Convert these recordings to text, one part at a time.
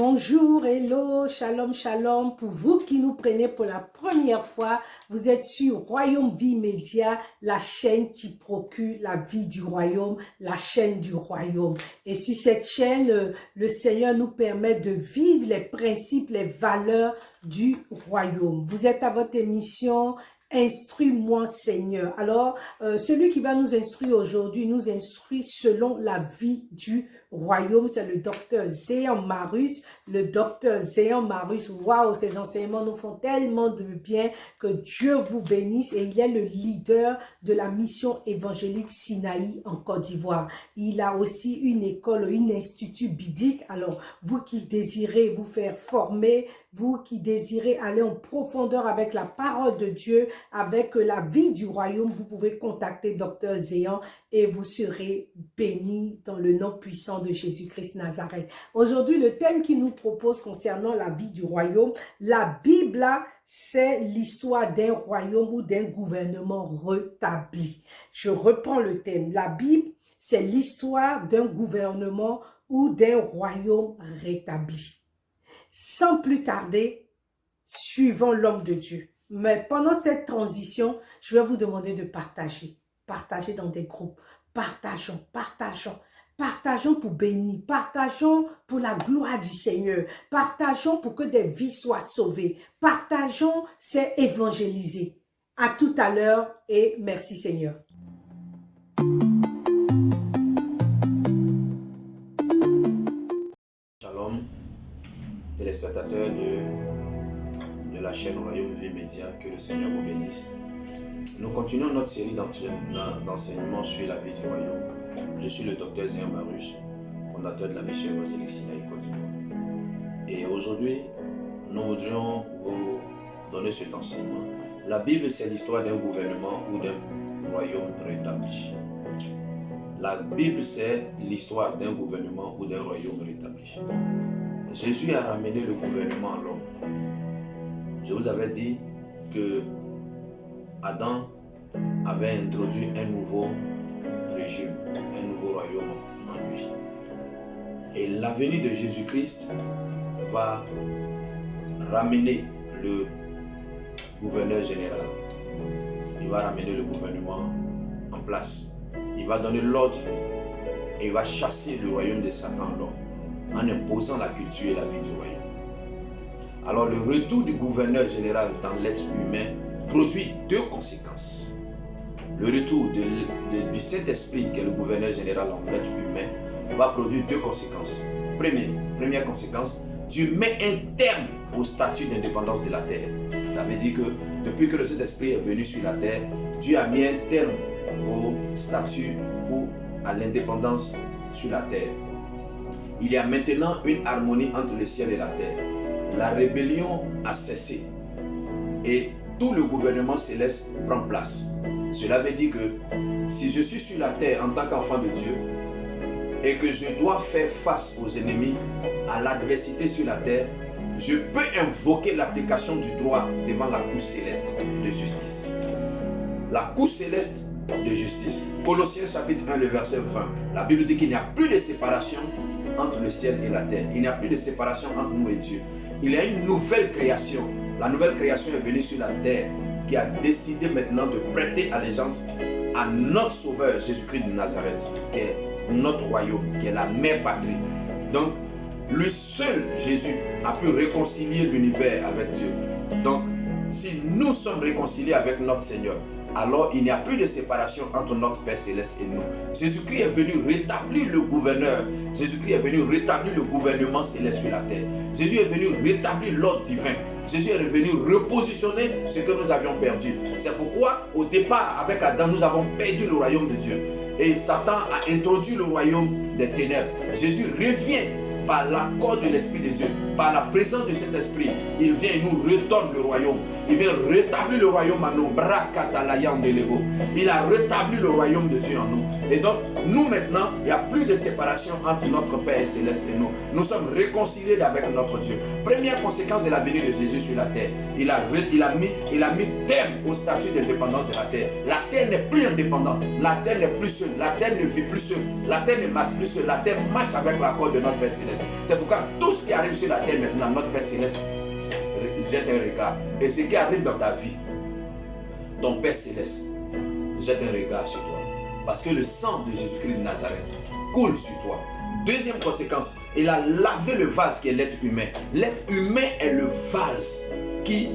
Bonjour, hello, shalom, shalom. Pour vous qui nous prenez pour la première fois, vous êtes sur Royaume Vie Média, la chaîne qui procure la vie du royaume, la chaîne du royaume. Et sur cette chaîne, le Seigneur nous permet de vivre les principes, les valeurs du royaume. Vous êtes à votre émission Instruis-moi Seigneur. Alors, celui qui va nous instruire aujourd'hui, nous instruit selon la vie du royaume. C'est le docteur Zéan Marus. Le docteur Zéan Marus, waouh, ses enseignements nous font tellement de bien. Que Dieu vous bénisse. Et il est le leader de la mission évangélique Sinaï en Côte d'Ivoire. Il a aussi une école, un institut biblique. Alors, vous qui désirez vous faire former, vous qui désirez aller en profondeur avec la parole de Dieu, avec la vie du royaume, vous pouvez contacter Dr Zéan et vous serez bénis dans le nom puissant de Jésus-Christ Nazareth. Aujourd'hui, le thème qu'il nous propose concernant la vie du royaume, la Bible, c'est l'histoire d'un royaume ou d'un gouvernement rétabli. Je reprends le thème. La Bible, c'est l'histoire d'un gouvernement ou d'un royaume rétabli. Sans plus tarder, suivons l'homme de Dieu. Mais pendant cette transition, je vais vous demander de partager. Partagez dans des groupes. Partageons, partageons. Partageons pour bénir. Partageons pour la gloire du Seigneur. Partageons pour que des vies soient sauvées. Partageons, c'est évangéliser. À tout à l'heure et merci Seigneur. Shalom, téléspectateurs de la chaîne Royaume Vie Média, que le Seigneur vous bénisse. Nous continuons notre série d'enseignements sur la vie du royaume. Je suis le docteur Zéan Marus, fondateur de la mission évangélique Sinaï Côte d'Ivoire. Et aujourd'hui, nous voudrions vous donner cet enseignement. La Bible, c'est l'histoire d'un gouvernement ou d'un royaume rétabli. La Bible, c'est l'histoire d'un gouvernement ou d'un royaume rétabli. Jésus a ramené le gouvernement à l'homme. Je vous avais dit que Adam avait introduit un nouveau régime, un nouveau royaume en lui. Et la venue de Jésus-Christ va ramener le gouverneur général. Il va ramener le gouvernement en place. Il va donner l'ordre et il va chasser le royaume de Satan à l'homme en imposant la culture et la vie du royaume. Alors le retour du gouverneur général dans l'être humain produit deux conséquences. Le retour du Saint-Esprit, qui est le gouverneur général dans l'être humain, va produire deux conséquences. Première conséquence, Dieu met un terme au statut d'indépendance de la terre. Ça veut dire que depuis que le Saint-Esprit est venu sur la terre, Dieu a mis un terme au statut ou à l'indépendance sur la terre. Il y a maintenant une harmonie entre le ciel et la terre. La rébellion a cessé et tout le gouvernement céleste prend place. Cela veut dire que si je suis sur la terre en tant qu'enfant de Dieu et que je dois faire face aux ennemis, à l'adversité sur la terre, je peux invoquer l'application du droit devant la cour céleste de justice. La cour céleste de justice. Colossiens chapitre 1, le verset 20. La Bible dit qu'il n'y a plus de séparation entre le ciel et la terre. Il n'y a plus de séparation entre nous et Dieu. Il y a une nouvelle création. La nouvelle création est venue sur la terre qui a décidé maintenant de prêter allégeance à notre Sauveur Jésus-Christ de Nazareth, qui est notre royaume, qui est la mère patrie. Donc, lui seul, Jésus, a pu réconcilier l'univers avec Dieu. Donc, si nous sommes réconciliés avec notre Seigneur, alors il n'y a plus de séparation entre notre Père Céleste et nous. Jésus-Christ est venu rétablir le gouverneur. Jésus-Christ est venu rétablir le gouvernement céleste sur la terre. Jésus est venu rétablir l'ordre divin. Jésus est venu repositionner ce que nous avions perdu. C'est pourquoi au départ avec Adam, nous avons perdu le royaume de Dieu. Et Satan a introduit le royaume des ténèbres. Jésus revient par l'accord de l'Esprit de Dieu, par la présence de cet Esprit. Il vient et nous redonne le royaume. Il vient rétablir le royaume en nous. Il a rétabli le royaume de Dieu en nous. Et donc, nous maintenant, il n'y a plus de séparation entre notre Père céleste et nous. Nous sommes réconciliés avec notre Dieu. Première conséquence de la venue de Jésus sur la terre. Il a mis terme au statut d'indépendance de la terre. La terre n'est plus indépendante. La terre n'est plus seule. La terre ne vit plus seule. La terre ne marche plus seule. La terre marche avec l'accord de notre Père céleste. C'est pourquoi tout ce qui arrive sur la terre maintenant, notre Père céleste jette un regard. Et ce qui arrive dans ta vie, ton Père céleste jette un regard sur toi. Parce que le sang de Jésus-Christ de Nazareth coule sur toi. Deuxième conséquence, il a lavé le vase qui est l'être humain. L'être humain est le vase qui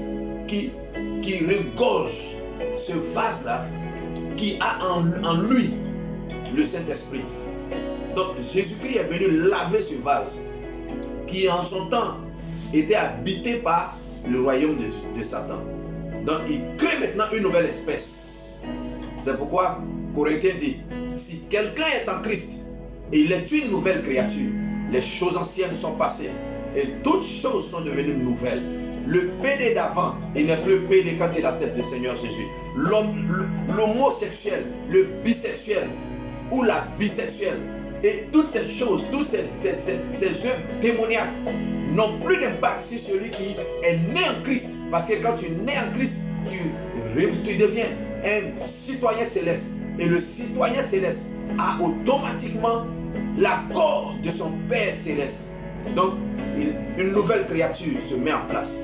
regorge ce vase-là qui a en lui le Saint-Esprit. Donc Jésus-Christ est venu laver ce vase qui en son temps était habité par le royaume de Satan. Donc il crée maintenant une nouvelle espèce. C'est pourquoi Corinthiens dit, si quelqu'un est en Christ, il est une nouvelle créature. Les choses anciennes sont passées et toutes choses sont devenues nouvelles. Le pédé d'avant, il n'est plus pédé quand il accepte le Seigneur Jésus. L'homosexuel, le bisexuel ou la bisexuelle et toutes ces choses, toutes ces œuvres démoniaques n'ont plus d'impact sur celui qui est né en Christ. Parce que quand tu nais en Christ, tu deviens un citoyen céleste. Et le citoyen céleste a automatiquement l'accord de son Père céleste. Donc, une nouvelle créature se met en place.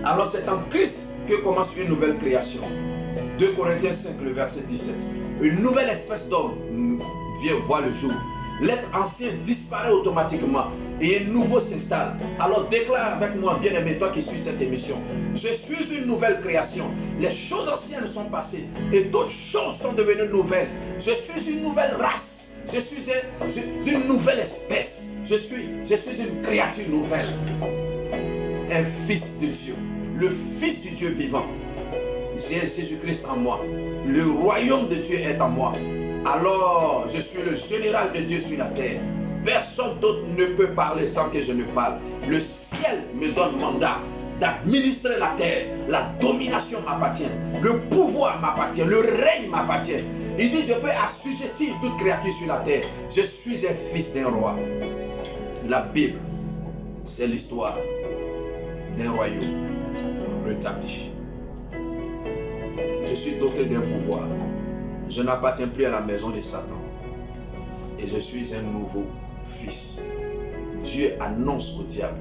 Alors, c'est en Christ que commence une nouvelle création. 2 Corinthiens 5, le verset 17. Une nouvelle espèce d'homme vient voir le jour. L'être ancien disparaît automatiquement et un nouveau s'installe. Alors déclare avec moi, bien-aimé, toi qui suis cette émission, je suis une nouvelle création. Les choses anciennes sont passées et d'autres choses sont devenues nouvelles. Je suis une nouvelle race. Je suis une nouvelle espèce. Je suis une créature nouvelle. Un fils de Dieu. Le fils du Dieu vivant. J'ai Jésus-Christ en moi. Le royaume de Dieu est en moi. Alors, je suis le général de Dieu sur la terre. Personne d'autre ne peut parler sans que je ne parle. Le ciel me donne mandat d'administrer la terre. La domination m'appartient. Le pouvoir m'appartient. Le règne m'appartient. Il dit, je peux assujettir toute créature sur la terre. Je suis un fils d'un roi. La Bible, c'est l'histoire d'un royaume rétabli. Je suis doté d'un pouvoir. Je n'appartiens plus à la maison de Satan. Et je suis un nouveau fils. Dieu annonce au diable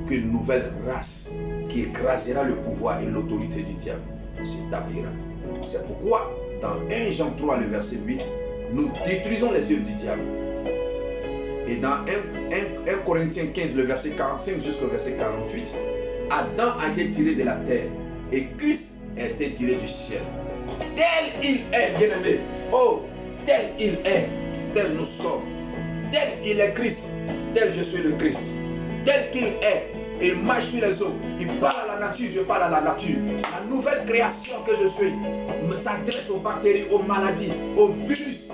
qu'une nouvelle race qui écrasera le pouvoir et l'autorité du diable s'établira. C'est pourquoi, dans 1 Jean 3, le verset 8, nous détruisons les œuvres du diable. Et dans 1 Corinthiens 15, le verset 45 jusqu'au verset 48, Adam a été tiré de la terre et Christ a été tiré du ciel. Tel il est, bien-aimé. Oh, tel il est, tel nous sommes. Tel il est Christ, tel je suis le Christ. Tel qu'il est, il marche sur les eaux. Il parle à la nature, je parle à la nature. La nouvelle création que je suis s'adresse aux bactéries, aux maladies, aux virus.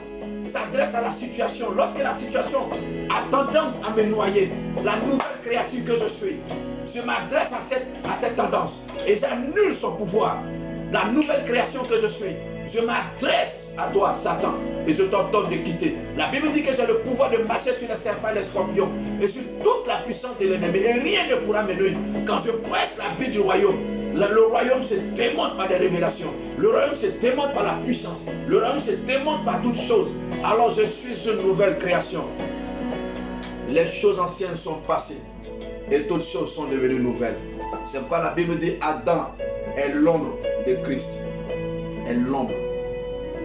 S'adresse à la situation. Lorsque la situation a tendance à me noyer, la nouvelle créature que je suis, je m'adresse à cette tendance et j'annule son pouvoir. La nouvelle création que je suis, je m'adresse à toi, Satan, et je t'ordonne de quitter. La Bible dit que j'ai le pouvoir de marcher sur les serpents et les scorpions et sur toute la puissance de l'ennemi. Et rien ne pourra me nuire. Quand je presse la vie du royaume, le royaume se démonte par des révélations. Le royaume se démonte par la puissance. Le royaume se démonte par toutes choses. Alors je suis une nouvelle création. Les choses anciennes sont passées et toutes choses sont devenues nouvelles. C'est pourquoi la Bible dit Adam est l'ombre de Christ. Est l'ombre.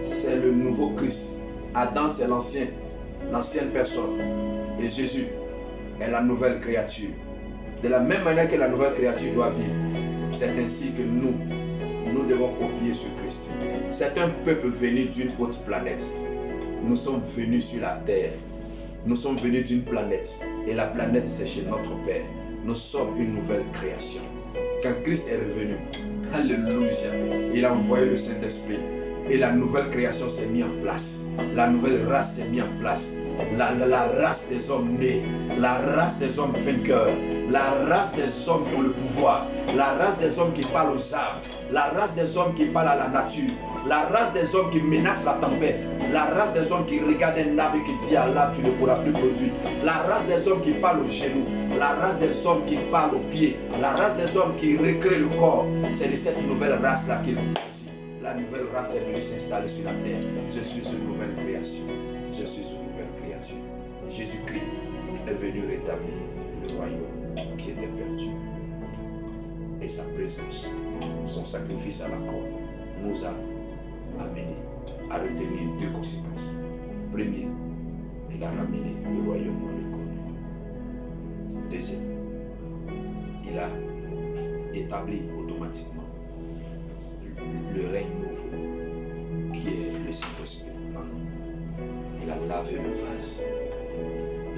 C'est le nouveau Christ. Adam, c'est l'ancienne personne. Et Jésus est la nouvelle créature. De la même manière que la nouvelle créature doit vivre, c'est ainsi que nous devons copier ce Christ. C'est un peuple venu d'une autre planète. Nous sommes venus sur la terre. Nous sommes venus d'une planète. Et la planète, c'est chez notre Père. Nous sommes une nouvelle création. Quand Christ est revenu, alléluia, il a envoyé le Saint-Esprit. et la nouvelle création s'est mise en place. La nouvelle race s'est mise en place. La race des hommes nés, la race des hommes vainqueurs, la race des hommes qui ont le pouvoir, la race des hommes qui parlent aux arbres, la race des hommes qui parlent à la nature, la race des hommes qui menacent la tempête, la race des hommes qui regardent un arbre et qui dit à l'arbre tu ne pourras plus produire, la race des hommes qui parlent aux genoux, la race des hommes qui parlent aux pieds, la race des hommes qui recréent le corps. C'est de cette nouvelle race-là qu'il s'agit. La nouvelle race est venue s'installer sur la terre. Je suis une nouvelle création. Je suis une nouvelle création. Jésus-Christ est venu rétablir le royaume qui était perdu. Et sa présence, son sacrifice à la croix, nous a amené à retenir deux conséquences. Premier, il a ramené le royaume dans le corps. Deuxième, il a établi automatiquement le règne nouveau qui est le Saint-Esprit en nous. Il a lavé le vase.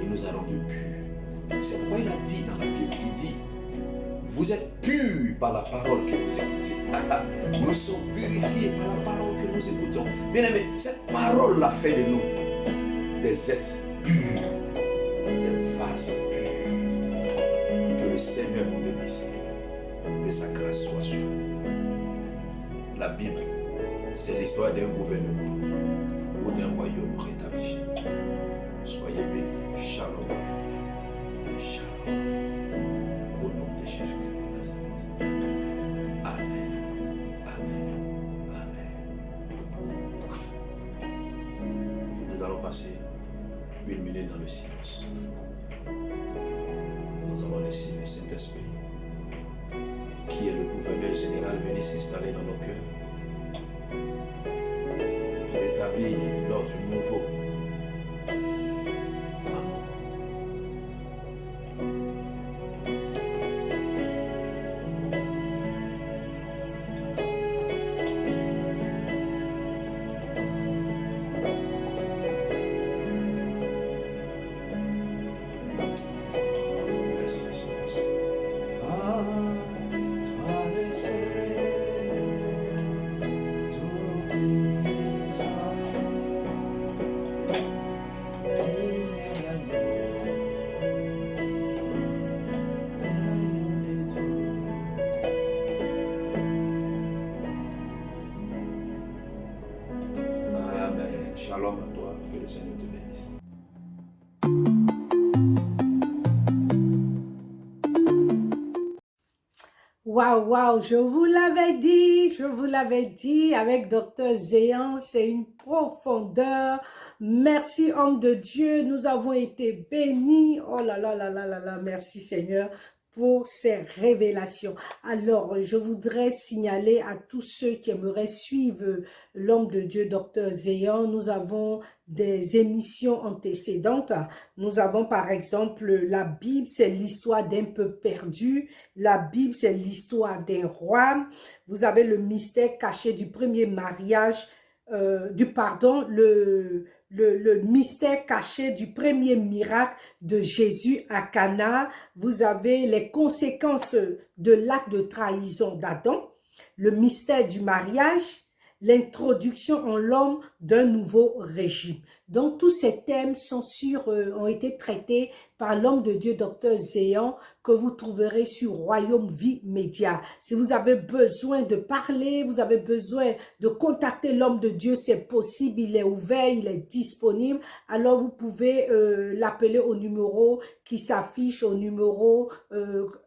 Il nous a rendus purs. C'est pourquoi il a dit dans la Bible, il dit, vous êtes purs par la parole que vous écoutez. Nous sommes purifiés par la parole que nous écoutons. Bien aimé, cette parole-là fait de nous des êtres purs, des vases purs. Que le Seigneur nous bénisse. Que sa grâce soit sur nous. La Bible, c'est l'histoire d'un gouvernement ou d'un royaume rétabli. Soyez bénis. Shalom à vous. Shalom à vous. Au nom de Jésus-Christ de Nazareth. Amen. Amen. Amen. Nous allons passer 1 minute dans le silence. Nous allons laisser le Saint-Esprit, qui est le gouverneur général, venir s'installer dans nos cœurs. Rétablir l'ordre nouveau. Shalom à toi, que le Seigneur te bénisse. Waouh, waouh, je vous l'avais dit, avec Dr Zéan, c'est une profondeur. Merci, homme de Dieu, nous avons été bénis. Oh là là là là là là, merci Seigneur pour ces révélations. Alors, je voudrais signaler à tous ceux qui aimeraient suivre l'homme de Dieu, Dr Zéan, nous avons des émissions antécédentes. Nous avons par exemple la Bible, c'est l'histoire d'un peuple perdu. La Bible, c'est l'histoire d'un roi. Vous avez le mystère caché du premier mariage, le mystère caché du premier miracle de Jésus à Cana. Vous avez les conséquences de l'acte de trahison d'Adam, le mystère du mariage, l'introduction en l'homme d'un nouveau régime. Donc, tous ces thèmes ont été traités par l'homme de Dieu, Dr Zéan, que vous trouverez sur Royaume Vie Média. Si vous avez besoin de parler, vous avez besoin de contacter l'homme de Dieu, c'est possible, il est ouvert, il est disponible. Alors, vous pouvez l'appeler au numéro qui s'affiche, au numéro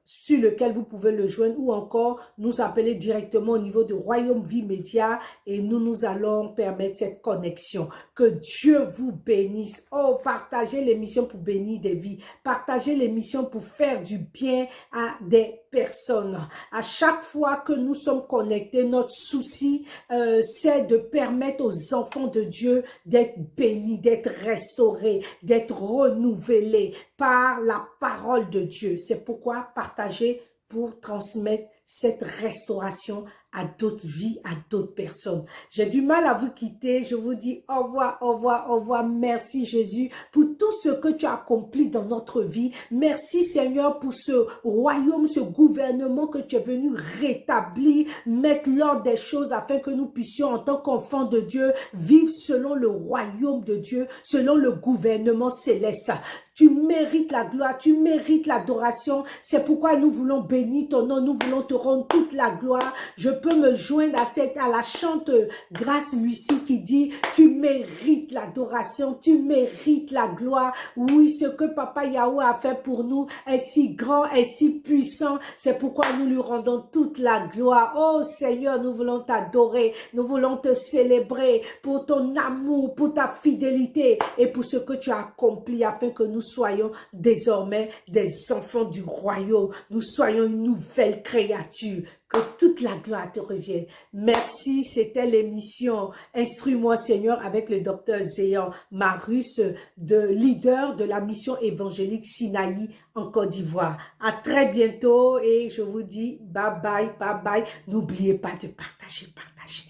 sur lequel vous pouvez le joindre, ou encore nous appeler directement au niveau de Royaume Vie Média et nous allons permettre cette connexion. Que Dieu vous bénisse. Oh, partagez l'émission pour bénir des vies. Partagez l'émission pour faire du bien à des personnes. À chaque fois que nous sommes connectés, notre souci, c'est de permettre aux enfants de Dieu d'être bénis, d'être restaurés, d'être renouvelés par la parole de Dieu. C'est pourquoi partager pour transmettre cette restauration à d'autres vies, à d'autres personnes. J'ai du mal à vous quitter. Je vous dis au revoir, au revoir, au revoir. Merci Jésus pour tout ce que tu as accompli dans notre vie. Merci Seigneur pour ce royaume, ce gouvernement que tu es venu rétablir, mettre l'ordre des choses afin que nous puissions en tant qu'enfants de Dieu vivre selon le royaume de Dieu, selon le gouvernement céleste. Tu mérites la gloire, tu mérites l'adoration. C'est pourquoi nous voulons bénir ton nom, nous voulons te rendre toute la gloire. Je peux me joindre à la chante Grâce Lucie qui dit, tu mérites l'adoration, tu mérites la gloire. Oui, ce que Papa Yahweh a fait pour nous est si grand, est si puissant. C'est pourquoi nous lui rendons toute la gloire. Oh Seigneur, nous voulons t'adorer, nous voulons te célébrer pour ton amour, pour ta fidélité et pour ce que tu as accompli afin que nous soyons désormais des enfants du royaume. Nous soyons une nouvelle créature. Que toute la gloire te revienne. Merci, c'était l'émission Instruis-moi Seigneur avec le docteur Zéan Marus, leader de la mission évangélique Sinaï en Côte d'Ivoire. À très bientôt et je vous dis bye bye, bye bye. N'oubliez pas de partager, partageons.